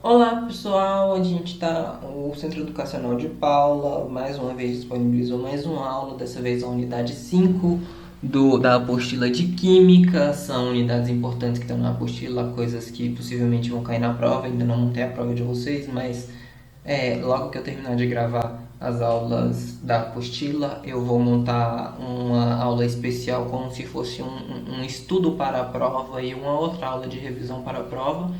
Olá pessoal, a gente está, o Centro Educacional de Paula mais uma vez disponibilizou mais uma aula, dessa vez a unidade 5 da apostila de Química. São unidades importantes que estão na apostila, coisas que possivelmente vão cair na prova. Ainda não montei a prova de vocês, mas logo que eu terminar de gravar as aulas da apostila, eu vou montar uma aula especial como se fosse um estudo para a prova e uma outra aula de revisão para a prova,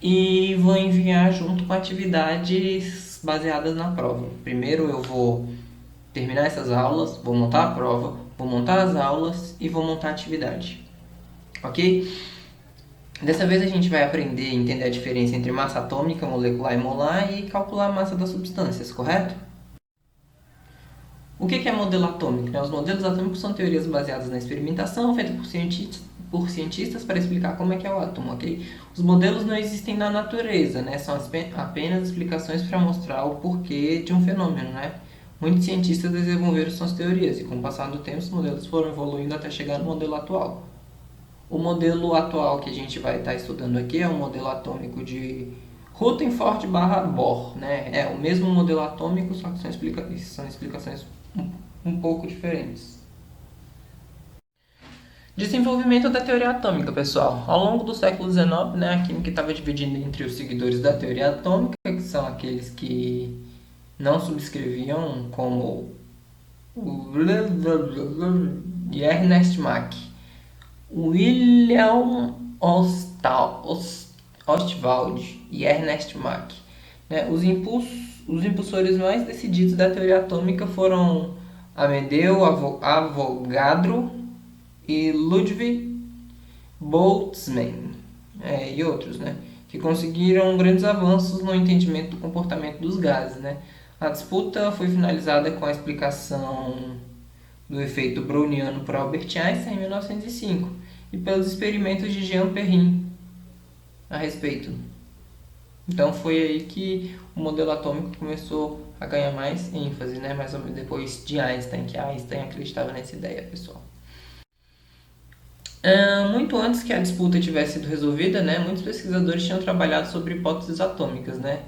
e vou enviar junto com atividades baseadas na prova. Primeiro eu vou terminar essas aulas, vou montar a prova, vou montar as aulas e vou montar a atividade. Ok? Dessa vez a gente vai aprender a entender a diferença entre massa atômica, molecular e molar e calcular a massa das substâncias, correto? O que é modelo atômico? Os modelos atômicos são teorias baseadas na experimentação, feitas por cientistas para explicar como é que é o átomo, ok? Os modelos não existem na natureza, né? São apenas explicações para mostrar o porquê de um fenômeno, né? Muitos cientistas desenvolveram suas teorias e, com o passar do tempo, os modelos foram evoluindo até chegar no modelo atual. O modelo atual que a gente vai estar estudando aqui é o modelo atômico de Rutherford/Bohr, né? É o mesmo modelo atômico, só que são explicações um pouco diferentes. Desenvolvimento da teoria atômica, pessoal. Ao longo do século XIX, né, a química estava dividida entre os seguidores da teoria atômica, que são aqueles que não subscreviam, como o Ernest Mach, William Ostwald e Ernest Mach. Né? Os impulsores mais decididos da teoria atômica foram Amedeo Avogadro e Ludwig Boltzmann, e outros, né? Que conseguiram grandes avanços no entendimento do comportamento dos gases. Né? A disputa foi finalizada com a explicação do efeito browniano por Albert Einstein em 1905 e pelos experimentos de Jean Perrin a respeito. Então foi aí que o modelo atômico começou a ganhar mais ênfase, né? Mais ou menos depois de Einstein, que Einstein acreditava nessa ideia, pessoal. Muito antes que a disputa tivesse sido resolvida, né, muitos pesquisadores tinham trabalhado sobre hipóteses atômicas, né?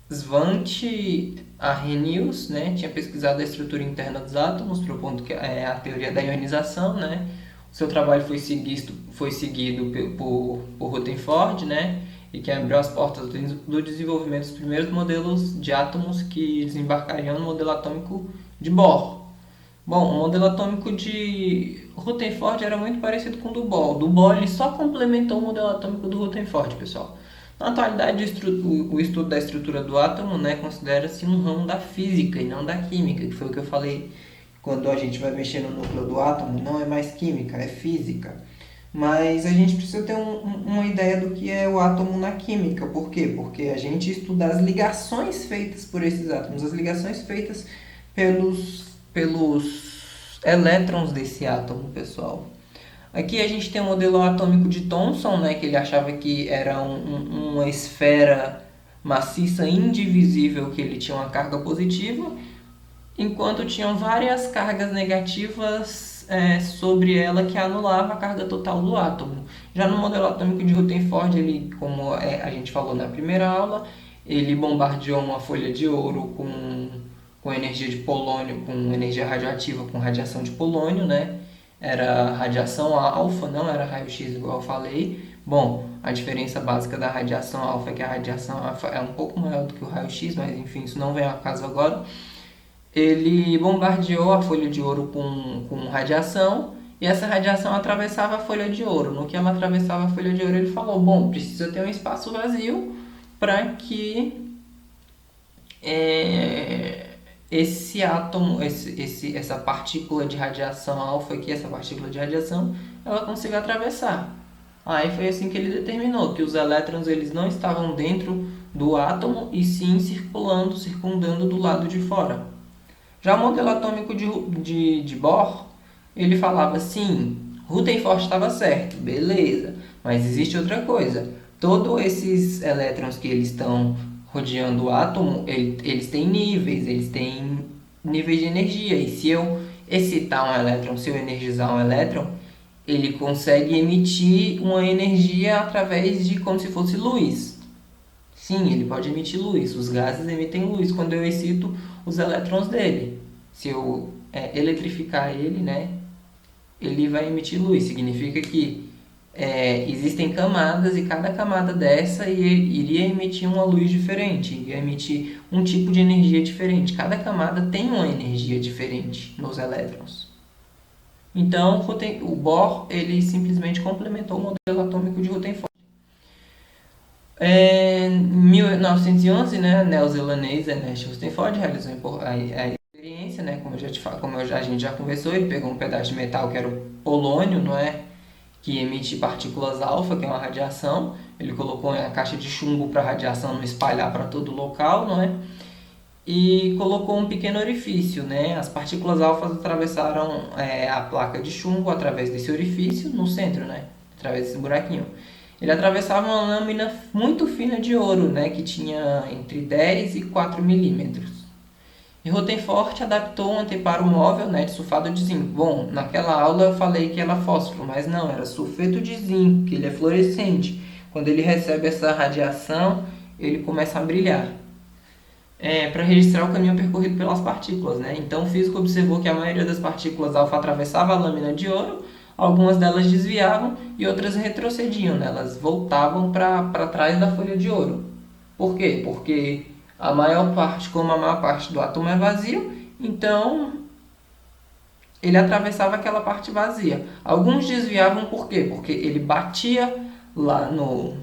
Svante Arrhenius, né, tinha pesquisado a estrutura interna dos átomos, propondo que é a teoria da ionização, né? O seu trabalho foi seguido por Rutherford, né, e que abriu as portas do desenvolvimento dos primeiros modelos de átomos que desembarcariam no modelo atômico de Bohr. Bom, o modelo atômico de Rutherford era muito parecido com o do Bohr. O do Bohr ele só complementou o modelo atômico do Rutherford, pessoal. Na atualidade, o estudo da estrutura do átomo, né, considera-se um ramo da física e não da química, que foi o que eu falei quando a gente vai mexer no núcleo do átomo. Não é mais química, é física. Mas a gente precisa ter uma ideia do que é o átomo na química. Por quê? Porque a gente estuda as ligações feitas por esses átomos, as ligações feitas pelos elétrons desse átomo, pessoal. Aqui a gente tem o modelo atômico de Thomson, né, que ele achava que era uma esfera maciça indivisível, que ele tinha uma carga positiva, enquanto tinham várias cargas negativas sobre ela que anulava a carga total do átomo. Já no modelo atômico de Rutherford, ele, como a gente falou na primeira aula, ele bombardeou uma folha de ouro com energia de polônio, com energia radioativa, com radiação de polônio, né? Era radiação alfa, não era raio-x igual eu falei. Bom, a diferença básica da radiação alfa é que a radiação alfa é um pouco maior do que o raio-x, mas enfim, isso não vem ao caso agora. Ele bombardeou a folha de ouro com radiação e essa radiação atravessava a folha de ouro. No que ela atravessava a folha de ouro, ele falou: bom, precisa ter um espaço vazio para que esse átomo, essa partícula de radiação alfa aqui, essa partícula de radiação, ela consiga atravessar. Aí foi assim que ele determinou que os elétrons eles não estavam dentro do átomo e sim circundando do lado de fora. Já o modelo atômico de Bohr, ele falava assim, Rutherford estava certo, beleza, mas existe outra coisa. Todos esses elétrons que eles estão rodeando o átomo, eles têm níveis de energia. E se eu excitar um elétron, se eu energizar um elétron, ele consegue emitir uma energia através de como se fosse luz. Sim, ele pode emitir luz. Os gases emitem luz quando eu excito os elétrons dele. Se eu eletrificar ele, né, ele vai emitir luz. Significa que existem camadas e cada camada dessa iria emitir uma luz diferente, iria emitir um tipo de energia diferente. Cada camada tem uma energia diferente nos elétrons. Então, o Bohr ele simplesmente complementou o modelo atômico de Rutherford. Em 1911, né, neozelandês Ernest Rutherford realizou a experiência, né, a gente já conversou, ele pegou um pedaço de metal que era o polônio, não é, que emite partículas alfa, que é uma radiação, ele colocou em a caixa de chumbo para a radiação não espalhar para todo o local, não é? E colocou um pequeno orifício, né? As partículas alfas atravessaram a placa de chumbo através desse orifício no centro, né? Através desse buraquinho. Ele atravessava uma lâmina muito fina de ouro, né? Que tinha entre 10 e 4 milímetros. E Rutherford adaptou um anteparo móvel, né, de sulfato de zinco. Bom, naquela aula eu falei que era fósforo, mas não, era sulfeto de zinco, que ele é fluorescente. Quando ele recebe essa radiação, ele começa a brilhar. Para registrar o caminho percorrido pelas partículas, né? Então o físico observou que a maioria das partículas alfa atravessava a lâmina de ouro, algumas delas desviavam e outras retrocediam, né? Elas voltavam para trás da folha de ouro. Por quê? Porque como a maior parte do átomo é vazio, então ele atravessava aquela parte vazia. Alguns desviavam por quê? Porque ele batia lá no...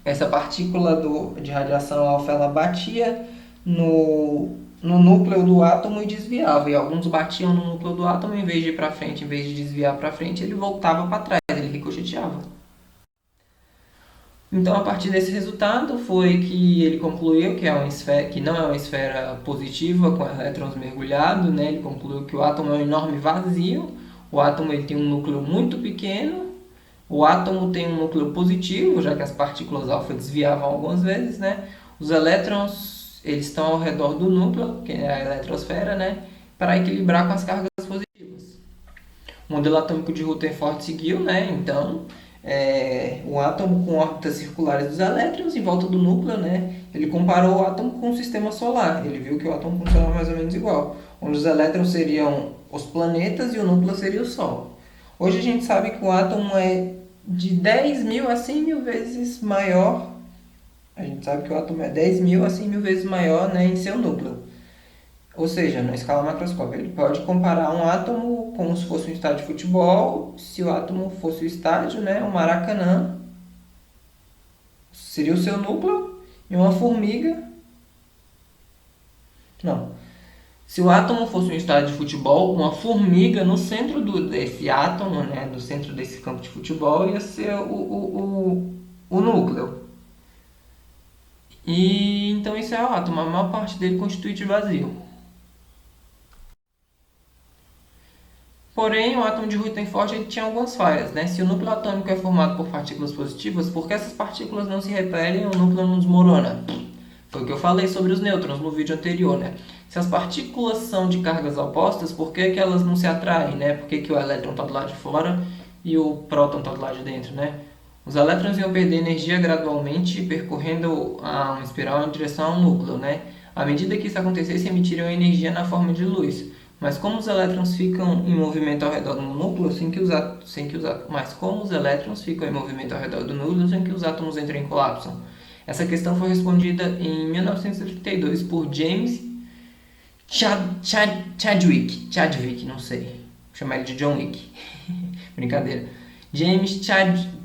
Essa partícula de radiação alfa, ela batia no núcleo do átomo e desviava. E alguns batiam no núcleo do átomo, em vez de ir para frente, em vez de desviar para frente, ele voltava para trás, ele ricocheteava. Então, a partir desse resultado, foi que ele concluiu que não é uma esfera positiva com elétrons mergulhados, né? Ele concluiu que o átomo é um enorme vazio, o átomo ele tem um núcleo muito pequeno, o átomo tem um núcleo positivo, já que as partículas alfa desviavam algumas vezes, né? Os elétrons eles estão ao redor do núcleo, que é a eletrosfera, né? Para equilibrar com as cargas positivas. O modelo atômico de Rutherford seguiu, né? Então, o átomo com órbitas circulares dos elétrons em volta do núcleo, né? Ele comparou o átomo com o sistema solar. Ele viu que o átomo funcionava mais ou menos igual, onde os elétrons seriam os planetas e o núcleo seria o Sol. Hoje a gente sabe que o átomo é de 10 mil a 100 mil vezes maior. A gente sabe que o átomo é 10 mil a 100 mil vezes maior, né, em seu núcleo. Ou seja, na escala macroscópica. Ele pode comparar um átomo como se fosse um estádio de futebol. Se o átomo fosse o estádio, né, o Maracanã seria o seu núcleo. E uma formiga... Não. Se o átomo fosse um estádio de futebol, uma formiga no centro desse átomo, né, no centro desse campo de futebol, ia ser o núcleo. E então isso é o átomo, a maior parte dele constitui de vazio. Porém, o átomo de Rutherford ele tinha algumas falhas, né? Se o núcleo atômico é formado por partículas positivas, por que essas partículas não se repelem e o núcleo não desmorona? Foi o que eu falei sobre os nêutrons no vídeo anterior, né? Se as partículas são de cargas opostas, por que elas não se atraem, né? Por que o elétron está do lado de fora e o próton está do lado de dentro, né? Os elétrons iam perder energia gradualmente, percorrendo uma espiral em direção ao núcleo, né? À medida que isso acontecesse, emitiriam energia na forma de luz. Mas como os elétrons ficam em movimento ao redor do núcleo, mas como os elétrons ficam em movimento ao redor do núcleo sem que os átomos entrem em colapso? Essa questão foi respondida em 1932 por James Chadwick, não sei, vou chamar ele de John Wick, brincadeira. James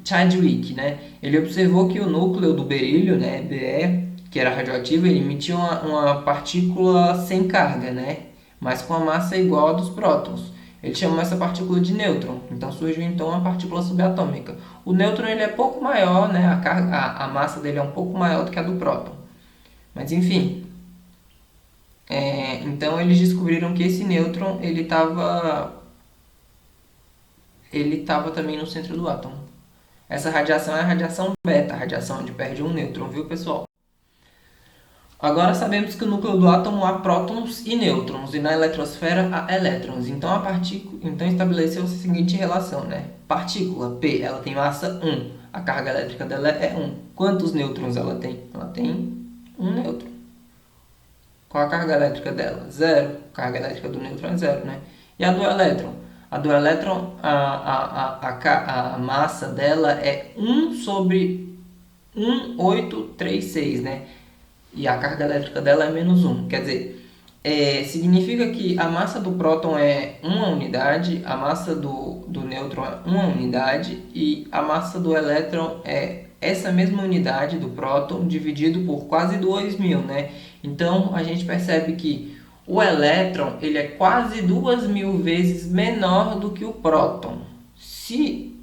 Chadwick, né? Ele observou que o núcleo do berílio, né, Be, que era radioativo, ele emitia uma partícula sem carga, né, mas com a massa igual a dos prótons. Ele chamou essa partícula de nêutron. Então surgiu então uma partícula subatômica. O nêutron ele é pouco maior, né? A massa dele é um pouco maior do que a do próton. Mas enfim, então eles descobriram que esse nêutron ele estava também no centro do átomo. Essa radiação é a radiação beta, a radiação onde perde um nêutron, viu pessoal? Agora sabemos que no núcleo do átomo há prótons e nêutrons, e na eletrosfera há elétrons. Então, então estabeleceu-se a seguinte relação, né? Partícula P, ela tem massa 1. A carga elétrica dela é 1. Quantos nêutrons ela tem? Ela tem um nêutron. Qual a carga elétrica dela? Zero. A carga elétrica do nêutron é zero, né? E a do elétron? A do elétron, a massa dela é 1 sobre 1836, né? E a carga elétrica dela é menos 1. Quer dizer, significa que a massa do próton é uma unidade, a massa do nêutron é uma unidade e a massa do elétron é essa mesma unidade do próton dividido por quase 2.000, né? Então, a gente percebe que o elétron ele é quase 2.000 vezes menor do que o próton. Se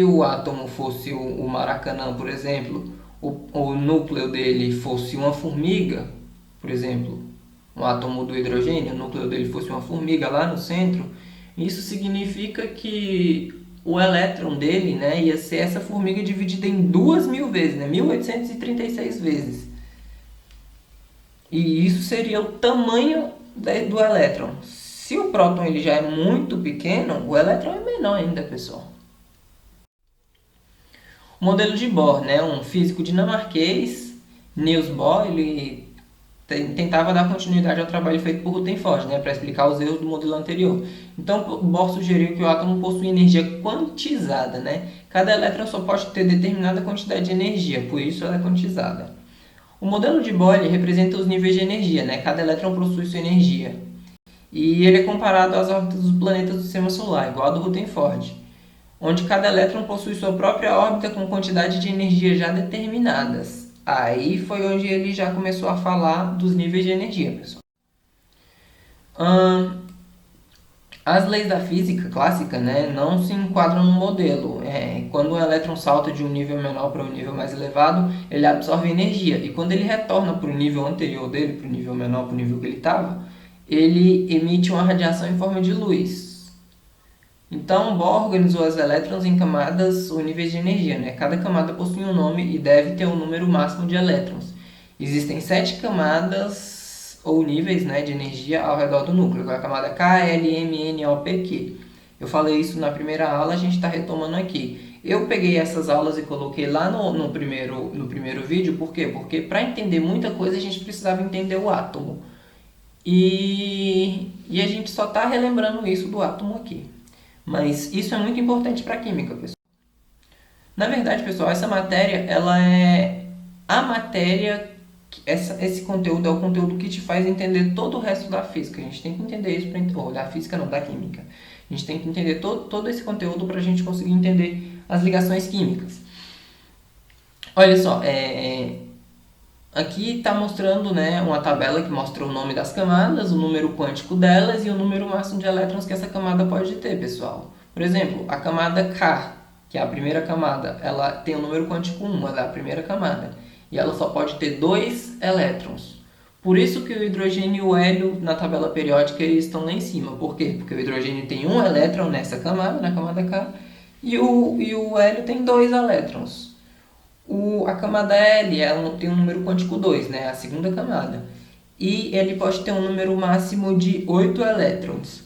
o átomo fosse o Maracanã, por exemplo, o núcleo dele fosse uma formiga, por exemplo, um átomo do hidrogênio, o núcleo dele fosse uma formiga lá no centro, isso significa que o elétron dele, né, ia ser essa formiga dividida em 2.000 vezes, né, 1836 vezes. E isso seria o tamanho do elétron. Se o próton ele já é muito pequeno, o elétron é menor ainda, pessoal. O modelo de Bohr, né, um físico dinamarquês, Niels Bohr, ele tentava dar continuidade ao trabalho feito por Rutherford, né, para explicar os erros do modelo anterior. Então, Bohr sugeriu que o átomo possui energia quantizada, né? Cada elétron só pode ter determinada quantidade de energia, por isso ela é quantizada. O modelo de Bohr representa os níveis de energia, né? Cada elétron possui sua energia. E ele é comparado às órbitas dos planetas do Sistema Solar, igual a do Rutherford, onde cada elétron possui sua própria órbita com quantidade de energia já determinadas. Aí foi onde ele já começou a falar dos níveis de energia, pessoal. As leis da física clássica, né, não se enquadram no modelo. Quando o elétron salta de um nível menor para um nível mais elevado, ele absorve energia. E quando ele retorna para o nível anterior dele, para o nível menor, para o nível que ele estava, ele emite uma radiação em forma de luz. Então, Bohr organizou os elétrons em camadas ou níveis de energia, né? Cada camada possui um nome e deve ter um número máximo de elétrons. Existem 7 camadas ou níveis, né, de energia ao redor do núcleo, a camada K, L, M, N, O, P, Q. Eu falei isso na primeira aula, a gente está retomando aqui. Eu peguei essas aulas e coloquei lá no primeiro vídeo, por quê? Porque para entender muita coisa a gente precisava entender o átomo. E a gente só está relembrando isso do átomo aqui. Mas isso é muito importante para a química, pessoal. Na verdade, pessoal, essa matéria, ela é a matéria, esse conteúdo é o conteúdo que te faz entender todo o resto da física. A gente tem que entender isso, ou da física não, da química. A gente tem que entender todo esse conteúdo para a gente conseguir entender as ligações químicas. Olha só, aqui está mostrando, né, uma tabela que mostra o nome das camadas, o número quântico delas e o número máximo de elétrons que essa camada pode ter, pessoal. Por exemplo, a camada K, que é a primeira camada, ela tem o número quântico 1, ela é a primeira camada. E ela só pode ter 2 elétrons. Por isso que o hidrogênio e o hélio na tabela periódica eles estão lá em cima. Por quê? Porque o hidrogênio tem um elétron nessa camada, na camada K, e o hélio tem 2 elétrons. A camada L ela tem um número quântico 2, né? A segunda camada. E ele pode ter um número máximo de 8 elétrons.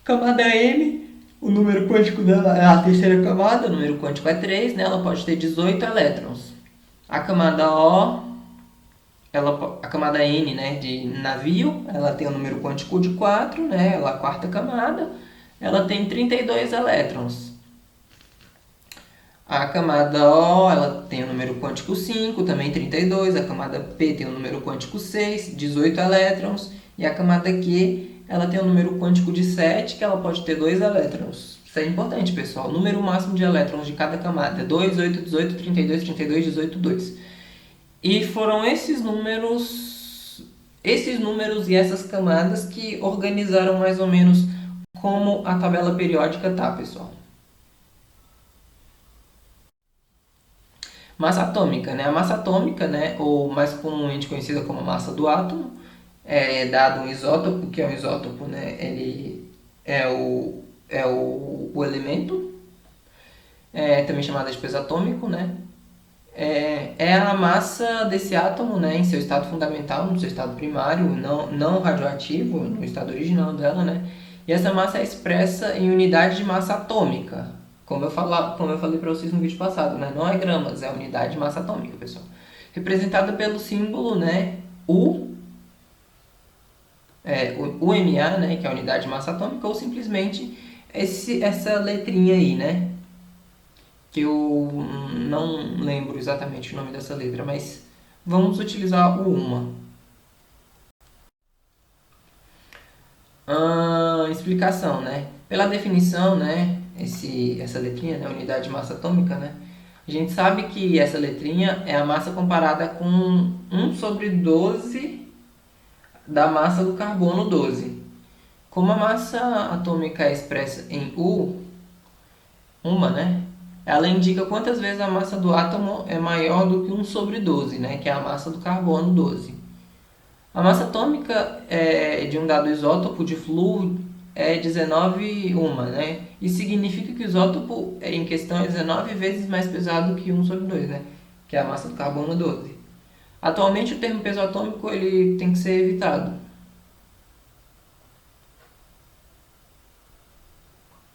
Camada M, o número quântico dela é a terceira camada, o número quântico é 3, né? Ela pode ter 18 elétrons. A camada O, a camada N, né, de navio, ela tem um número quântico de 4, né? Ela é a quarta camada, ela tem 32 elétrons. A camada O ela tem o número quântico 5, também 32. A camada P tem o número quântico 6, 18 elétrons. E a camada Q ela tem o número quântico de 7, que ela pode ter 2 elétrons. Isso é importante, pessoal. O número máximo de elétrons de cada camada é 2, 8, 18, 32, 32, 18, 2. E foram esses números e essas camadas que organizaram mais ou menos como a tabela periódica tá, pessoal. Massa atômica, né? A massa atômica, né, ou mais comumente conhecida como massa do átomo, é dado um isótopo, que é um isótopo, né? Ele é o elemento, também chamado de peso atômico, né? É a massa desse átomo, né, em seu estado fundamental, no seu estado primário, não radioativo, no estado original dela, né? E essa massa é expressa em unidade de massa atômica, como eu falei para vocês no vídeo passado, né? Não é gramas, é unidade de massa atômica, pessoal. Representada pelo símbolo, né, o UMA, né, que é a unidade de massa atômica, ou simplesmente essa letrinha aí, né? Que eu não lembro exatamente o nome dessa letra, mas vamos utilizar o uma. Explicação, né? Pela definição, né? Essa letrinha, né? Unidade de massa atômica, né? A gente sabe que essa letrinha é a massa comparada com 1/12 da massa do carbono 12. Como a massa atômica é expressa em U, uma, né? Ela indica quantas vezes a massa do átomo é maior do que 1/12, né? Que é a massa do carbono 12. A massa atômica de um dado isótopo de flúor é 19 uma, né? Isso significa que o isótopo em questão é 19 vezes mais pesado que 1/2, né? Que é a massa do carbono 12. Atualmente o termo peso atômico ele tem que ser evitado.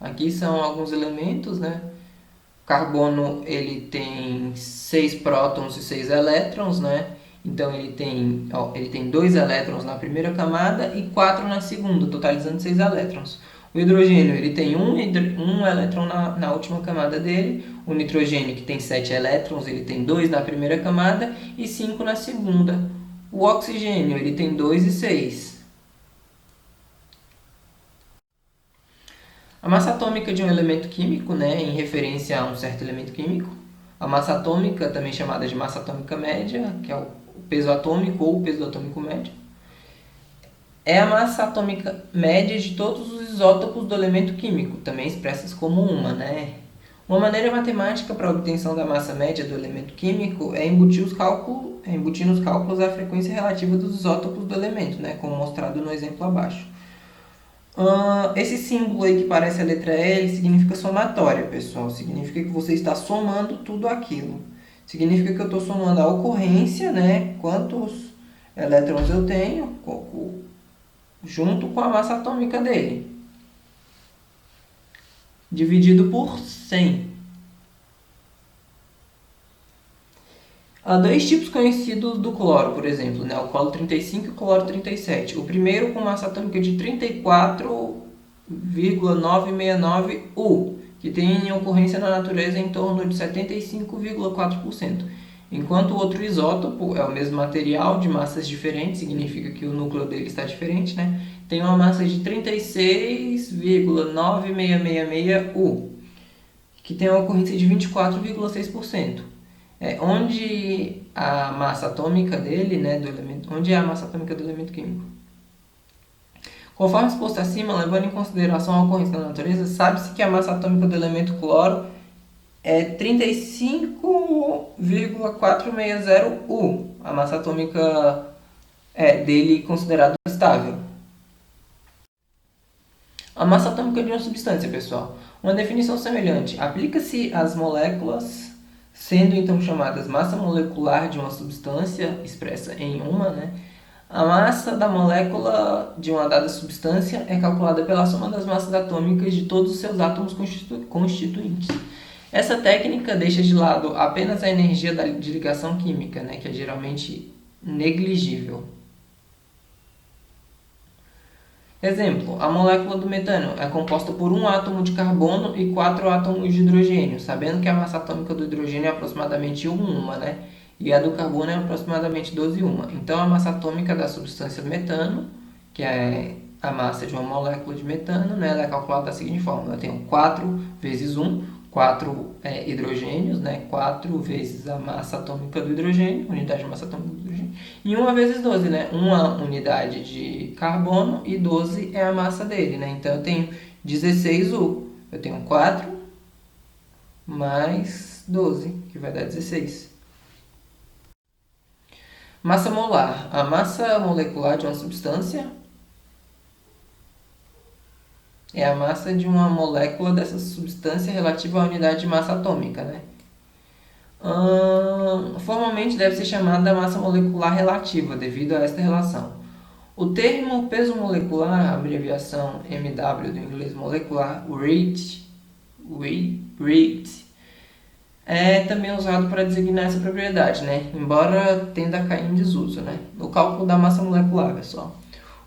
Aqui são alguns elementos, né? O carbono ele tem 6 prótons e 6 elétrons, né? Então ele tem 2 elétrons na primeira camada e 4 na segunda, totalizando 6 elétrons. O hidrogênio ele tem um elétron na última camada dele. O nitrogênio, que tem 7 elétrons, ele tem 2 na primeira camada e 5 na segunda. O oxigênio ele tem 2 e 6. A massa atômica de um elemento químico, né, em referência a um certo elemento químico. A massa atômica, também chamada de massa atômica média, que é o peso atômico ou o peso atômico médio, é a massa atômica média de todos os isótopos do elemento químico, também expressas como uma, né? Uma maneira matemática para a obtenção da massa média do elemento químico é embutir nos cálculos a frequência relativa dos isótopos do elemento, né, como mostrado no exemplo abaixo. Esse símbolo aí que parece a letra L significa somatória, pessoal. Significa que você está somando tudo aquilo. Significa que eu estou somando a ocorrência, né? Quantos elétrons eu tenho, junto com a massa atômica dele. Dividido por 100. Há dois tipos conhecidos do cloro, por exemplo, né? O cloro 35 e o cloro 37. O primeiro com massa atômica de 34,969 U, que tem ocorrência na natureza em torno de 75,4%. Enquanto o outro isótopo é o mesmo material de massas diferentes, significa que o núcleo dele está diferente, né? Tem uma massa de 36,9666 U, que tem uma ocorrência de 24,6%. Onde a massa atômica dele, né, do elemento, onde é a massa atômica do elemento químico. Conforme exposto acima, levando em consideração a ocorrência da natureza, sabe-se que a massa atômica do elemento cloro é 35,460 U, a massa atômica dele considerada estável. A massa atômica de uma substância, pessoal. Uma definição semelhante aplica-se às moléculas, sendo então chamadas massa molecular de uma substância, expressa em uma, né? A massa da molécula de uma dada substância é calculada pela soma das massas atômicas de todos os seus átomos constituintes. Essa técnica deixa de lado apenas a energia de ligação química, né? Que é geralmente negligível. Exemplo, a molécula do metano é composta por um átomo de carbono e 4 átomos de hidrogênio, sabendo que a massa atômica do hidrogênio é aproximadamente 1 uma, né? E a do carbono é aproximadamente 12 uma. Então, a massa atômica da substância metano, que é a massa de uma molécula de metano, né? Ela é calculada da seguinte forma. Eu tenho 4 vezes 1, 4 hidrogênios, né? 4 vezes a massa atômica do hidrogênio, unidade de massa atômica do hidrogênio, e 1 vezes 12, né? Uma unidade de carbono e 12 é a massa dele, né? Então eu tenho 16 U. Eu tenho 4 mais 12, que vai dar 16. Massa molar. A massa molecular de uma substância é a massa de uma molécula dessa substância relativa à unidade de massa atômica, né? formalmente deve ser chamada massa molecular relativa, devido a esta relação. O termo peso molecular, abreviação MW do inglês molecular, weight, é também usado para designar essa propriedade, né? Embora tenda a cair em desuso, né? O cálculo da massa molecular, pessoal.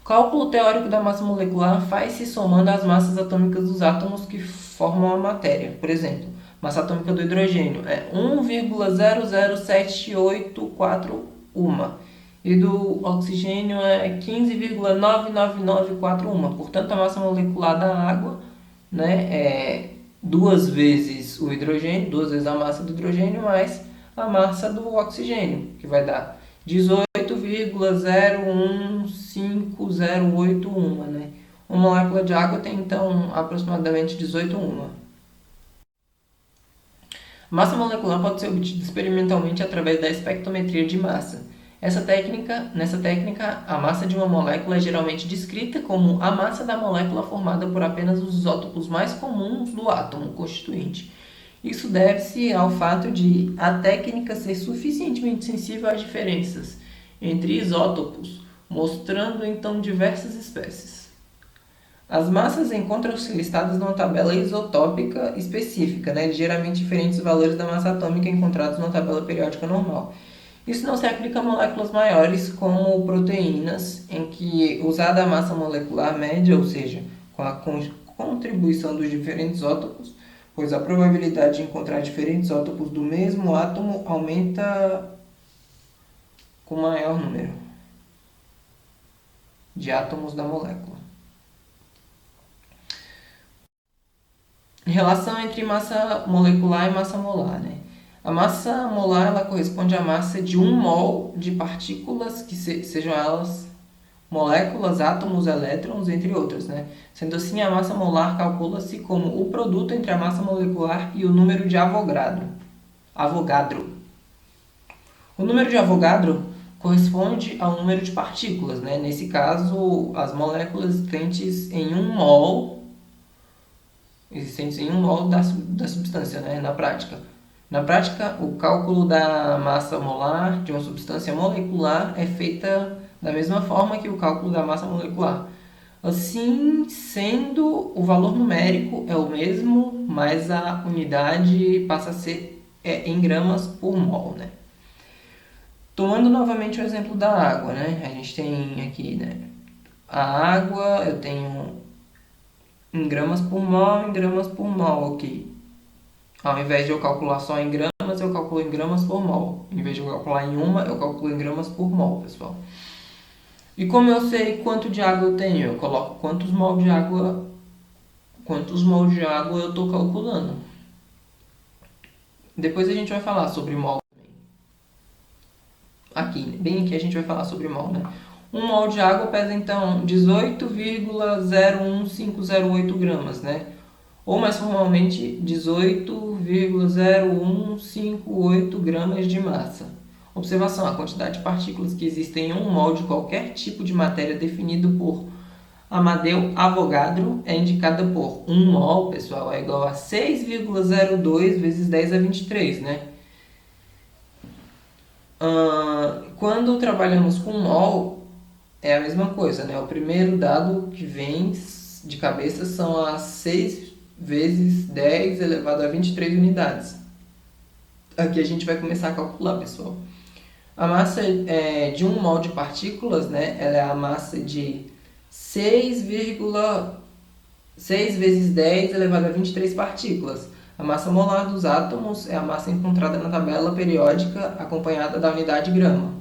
O cálculo teórico da massa molecular faz-se somando as massas atômicas dos átomos que formam a matéria. Por exemplo, massa atômica do hidrogênio é 1,00784 e do oxigênio é 15,99941. Portanto, a massa molecular da água, né, é 2 vezes o hidrogênio, 2 vezes a massa do hidrogênio mais a massa do oxigênio, que vai dar 18,015081, né? Uma molécula de água tem então aproximadamente 18 A massa molecular pode ser obtida experimentalmente através da espectrometria de massa. Nessa técnica, a massa de uma molécula é geralmente descrita como a massa da molécula formada por apenas os isótopos mais comuns do átomo constituinte. Isso deve-se ao fato de a técnica ser suficientemente sensível às diferenças entre isótopos, mostrando então diversas espécies. As massas encontram-se listadas numa tabela isotópica específica, ligeiramente diferentes dos valores da massa atômica encontrados na tabela periódica normal. Isso não se aplica a moléculas maiores, como proteínas, em que, usada a massa molecular média, ou seja, com a contribuição dos diferentes isótopos, pois a probabilidade de encontrar diferentes isótopos do mesmo átomo aumenta com maior número de átomos da molécula. Relação entre massa molecular e massa molar, A massa molar ela corresponde à massa de 1 mol de partículas, que sejam elas moléculas, átomos, elétrons, entre outras, Sendo assim, a massa molar calcula-se como o produto entre a massa molecular e o número de Avogadro. O número de Avogadro corresponde ao número de partículas, Nesse caso, as moléculas existentes em 1 mol da substância, na prática. Na prática, o cálculo da massa molar de uma substância molecular é feita da mesma forma que o cálculo da massa molecular. Assim sendo, o valor numérico é o mesmo, mas a unidade passa a ser em gramas por mol, Tomando novamente o exemplo da água, A gente tem aqui, a água, eu tenho em gramas por mol, ok. Ao invés de eu calcular só em gramas, eu calculo em gramas por mol. Em vez de eu calcular em uma, eu calculo em gramas por mol, pessoal. E como eu sei quanto de água eu tenho? Eu coloco quantos mol de água eu estou calculando. Depois a gente vai falar sobre mol. Bem aqui a gente vai falar sobre mol, 1 mol de água pesa então 18,01508 gramas, Ou mais formalmente 18,0158 gramas de massa. Observação: a quantidade de partículas que existem em 1 mol de qualquer tipo de matéria definido por Amadeu Avogadro é indicada por 1 mol, pessoal, é igual a 6,02 vezes 10 a 23, Quando trabalhamos com mol, é a mesma coisa, O primeiro dado que vem de cabeça são as 6 vezes 10 elevado a 23 unidades. Aqui a gente vai começar a calcular, pessoal. A massa de 1 mol de partículas, ela é a massa de 6 vezes 10 elevado a 23 partículas. A massa molar dos átomos é a massa encontrada na tabela periódica acompanhada da unidade grama.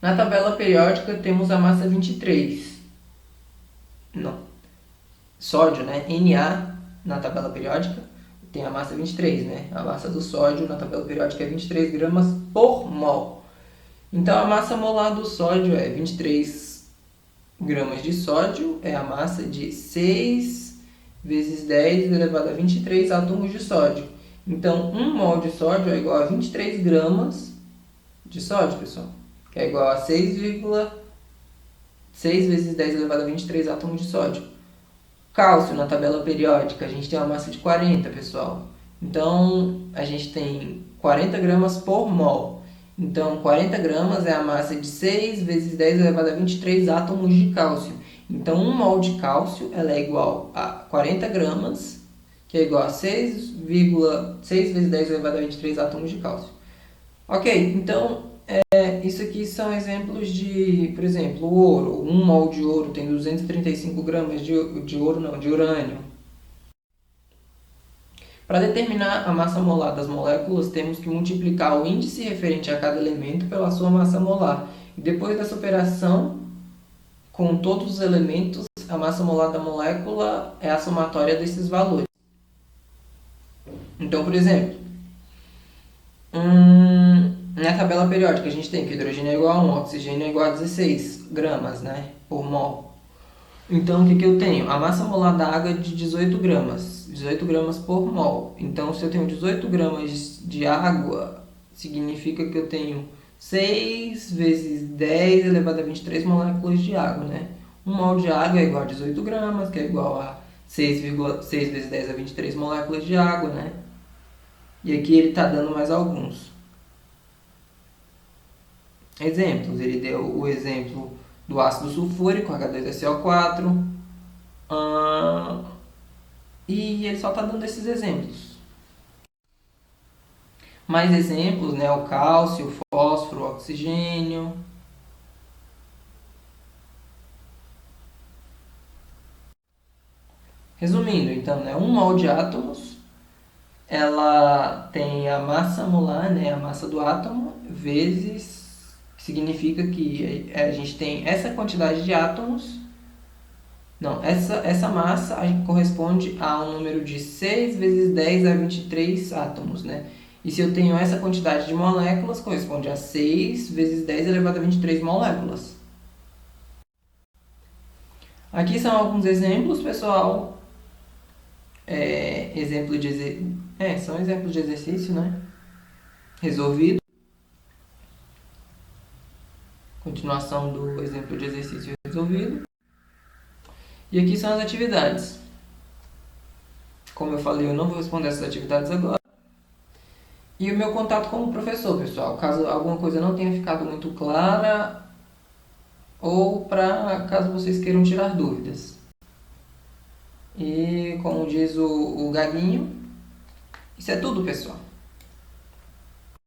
Na tabela periódica temos a massa 23. Sódio, Na na tabela periódica tem a massa 23, A massa do sódio na tabela periódica é 23 gramas por mol. Então a massa molar do sódio é 23 gramas de sódio, é a massa de 6 vezes 10 elevado a 23 átomos de sódio. Então 1 mol de sódio é igual a 23 gramas de sódio, pessoal, que é igual a 6 vezes 10 elevado a 23 átomos de sódio. Cálcio na tabela periódica, a gente tem uma massa de 40, pessoal. Então, a gente tem 40 gramas por mol. Então, 40 gramas é a massa de 6 vezes 10 elevado a 23 átomos de cálcio. Então, 1 mol de cálcio ela é igual a 40 gramas, que é igual a 6 vezes 10 elevado a 23 átomos de cálcio. Ok, então, isso aqui são exemplos de, por exemplo, o ouro. 1 mol de ouro tem 235 gramas de ouro, não, de urânio. Para determinar a massa molar das moléculas, temos que multiplicar o índice referente a cada elemento pela sua massa molar. E depois dessa operação, com todos os elementos, a massa molar da molécula é a somatória desses valores. Então, por exemplo, na tabela periódica a gente tem que o hidrogênio é igual a 1, o oxigênio é igual a 16 gramas, né, por mol. Então, o que eu tenho? A massa molar da água é de 18 gramas. 18 gramas por mol. Então, se eu tenho 18 gramas de água, significa que eu tenho 6 vezes 10 elevado a 23 moléculas de água, né? 1 mol de água é igual a 18 gramas, que é igual a 6 vezes 10 a 23 moléculas de água, né? E aqui ele está dando mais alguns exemplos. Ele deu o exemplo do ácido sulfúrico, H2SO4, e ele só está dando esses exemplos. Mais exemplos, né? O cálcio, o fósforo, o oxigênio. Resumindo, então, né? 1 mol de átomos, ela tem a massa molar, né? A massa do átomo, vezes, significa que a gente tem essa quantidade de átomos. Não, essa massa corresponde a um número de 6 vezes 10 a 23 átomos, né? E se eu tenho essa quantidade de moléculas, corresponde a 6 vezes 10 elevado a 23 moléculas. Aqui são alguns exemplos, pessoal. São exemplos de exercício, né? Resolvido. Continuação do exemplo de exercício resolvido. E aqui são as atividades. Como eu falei, eu não vou responder essas atividades agora. E o meu contato com o professor, pessoal. Caso alguma coisa não tenha ficado muito clara, ou caso vocês queiram tirar dúvidas. E como diz o Gaguinho, isso é tudo, pessoal.